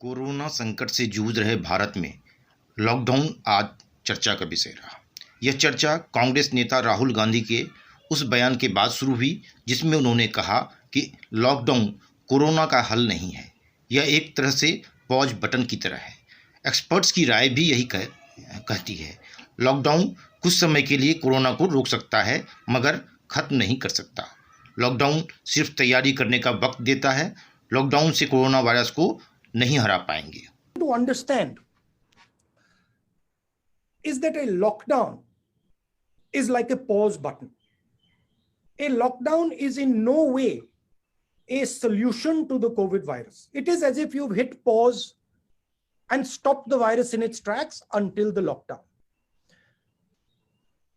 Corona संकट से जूझ रहे भारत में लॉकडाउन आज चर्चा का विषय रहा। यह चर्चा कांग्रेस नेता राहुल गांधी के उस बयान के बाद शुरू हुई जिसमें उन्होंने कहा कि लॉकडाउन कोरोना का हल नहीं है, यह एक तरह से पॉज बटन की तरह है। एक्सपर्ट्स की राय भी यही कहती है। लॉकडाउन कुछ समय के लिए कोरोना को रोक सकता है मगर खत्म नहीं कर सकता। लॉकडाउन सिर्फ तैयारी करने का वक्त देता है। लॉकडाउन से कोरोना वायरस को नहीं हरा पाएंगे। To understand is that a lockdown is like a pause button. A lockdown is in no way a solution to the COVID virus. It is as if you've hit pause and stopped the virus in its tracks until the lockdown.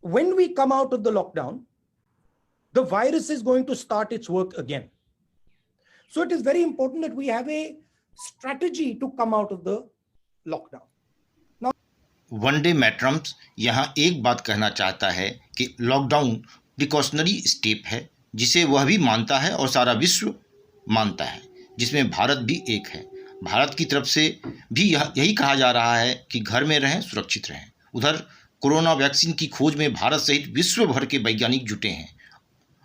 When we come out of the lockdown, the virus is going to start its work again. So it is very important that we have a strategy to come out of the lockdown. One day मैट्रम्स यहाँ एक बात कहना चाहता है कि lockdown precautionary step है जिसे वह भी मानता है और सारा विश्व मानता है, जिसमें भारत भी एक है। भारत की तरफ से भी यही कहा जा रहा है कि घर में रहें, सुरक्षित रहें। उधर कोरोना वैक्सीन की खोज में भारत सहित विश्व भर के वैज्ञानिक जुटे हैं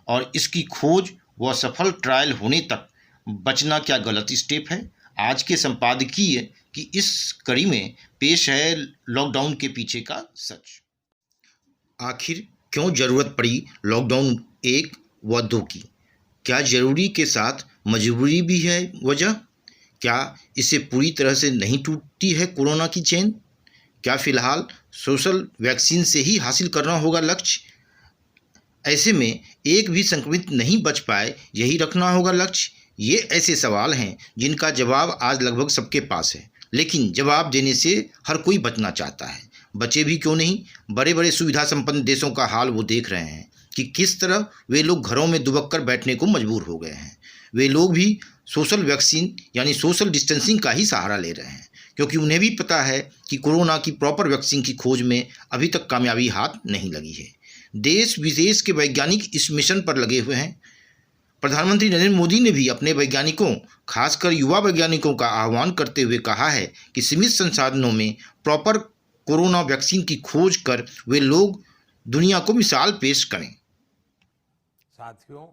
और इसकी खोज व सफल ट्रायल होने तक बचना क्या गलत स्टेप है। आज के संपादकीय की इस कड़ी में पेश है लॉकडाउन के पीछे का सच। आखिर क्यों जरूरत पड़ी लॉकडाउन 1 व 2 की? क्या जरूरी के साथ मजबूरी भी है वजह? क्या इससे पूरी तरह से नहीं टूटती है कोरोना की चेन? क्या फिलहाल सोशल वैक्सीन से ही हासिल करना होगा लक्ष्य? ऐसे में एक भी संक्रमित नहीं बच पाए, यही रखना होगा लक्ष्य? ये ऐसे सवाल हैं जिनका जवाब आज लगभग सबके पास है, लेकिन जवाब देने से हर कोई बचना चाहता है। बचे भी क्यों नहीं, बड़े बड़े सुविधा संपन्न देशों का हाल वो देख रहे हैं कि किस तरह वे लोग घरों में दुबक कर बैठने को मजबूर हो गए हैं। वे लोग भी सोशल वैक्सीन यानी सोशल डिस्टेंसिंग का ही सहारा ले रहे हैं, क्योंकि उन्हें भी पता है कि कोरोना की प्रॉपर वैक्सीन की खोज में अभी तक कामयाबी हाथ नहीं लगी है। देश विदेश के वैज्ञानिक इस मिशन पर लगे हुए हैं। प्रधानमंत्री नरेंद्र मोदी ने भी अपने वैज्ञानिकों, खासकर युवा वैज्ञानिकों का आह्वान करते हुए कहा है कि सीमित संसाधनों में प्रॉपर कोरोना वैक्सीन की खोज कर वे लोग दुनिया को मिसाल पेश करें। साथियों,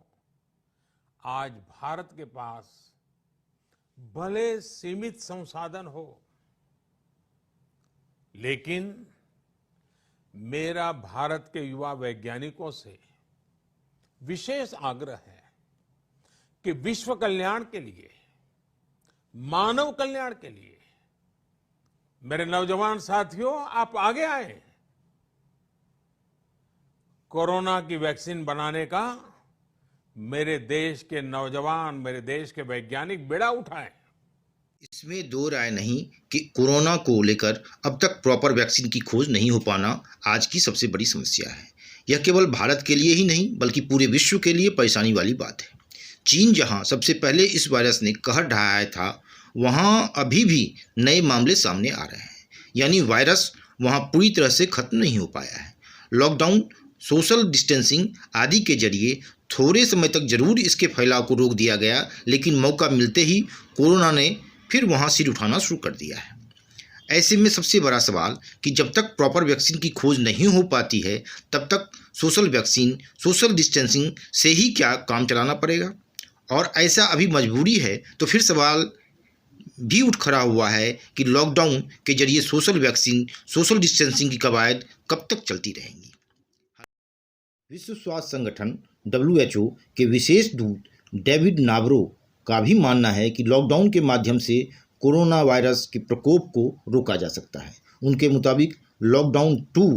आज भारत के पास भले सीमित संसाधन हो, लेकिन मेरा भारत के युवा वैज्ञानिकों से विशेष आग्रह है कि विश्व कल्याण के लिए, मानव कल्याण के लिए मेरे नौजवान साथियों, आप आगे आए। कोरोना की वैक्सीन बनाने का मेरे देश के नौजवान, मेरे देश के वैज्ञानिक बेड़ा उठाएं। इसमें दो राय नहीं कि कोरोना को लेकर अब तक प्रॉपर वैक्सीन की खोज नहीं हो पाना आज की सबसे बड़ी समस्या है। यह केवल भारत के लिए ही नहीं बल्कि पूरे विश्व के लिए परेशानी वाली बात है। चीन जहां सबसे पहले इस वायरस ने कहर ढाया था, वहां अभी भी नए मामले सामने आ रहे हैं, यानी वायरस वहां पूरी तरह से खत्म नहीं हो पाया है। लॉकडाउन, सोशल डिस्टेंसिंग आदि के जरिए थोड़े समय तक जरूर इसके फैलाव को रोक दिया गया, लेकिन मौका मिलते ही कोरोना ने फिर वहां सिर उठाना शुरू कर दिया है। ऐसे में सबसे बड़ा सवाल कि जब तक प्रॉपर वैक्सीन की खोज नहीं हो पाती है तब तक सोशल वैक्सीन, सोशल डिस्टेंसिंग से ही क्या काम चलाना पड़ेगा? और ऐसा अभी मजबूरी है तो फिर सवाल भी उठ खड़ा हुआ है कि लॉकडाउन के जरिए सोशल वैक्सीन, सोशल डिस्टेंसिंग की कवायद कब तक चलती रहेंगी? विश्व स्वास्थ्य संगठन WHO के विशेष दूत डेविड नाबरो का भी मानना है कि लॉकडाउन के माध्यम से कोरोना वायरस के प्रकोप को रोका जा सकता है। उनके मुताबिक लॉकडाउन 2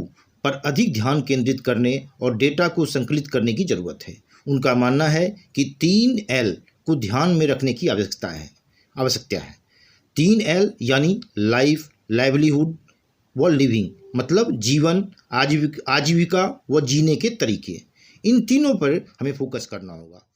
पर अधिक ध्यान केंद्रित करने और डेटा को संकलित करने की जरूरत है। उनका मानना है कि 3L को ध्यान में रखने की आवश्यकता है। 3L यानी लाइफ, लाइवलीहुड व लिविंग, मतलब जीवन, आजीविका व जीने के तरीके। इन तीनों पर हमें फोकस करना होगा।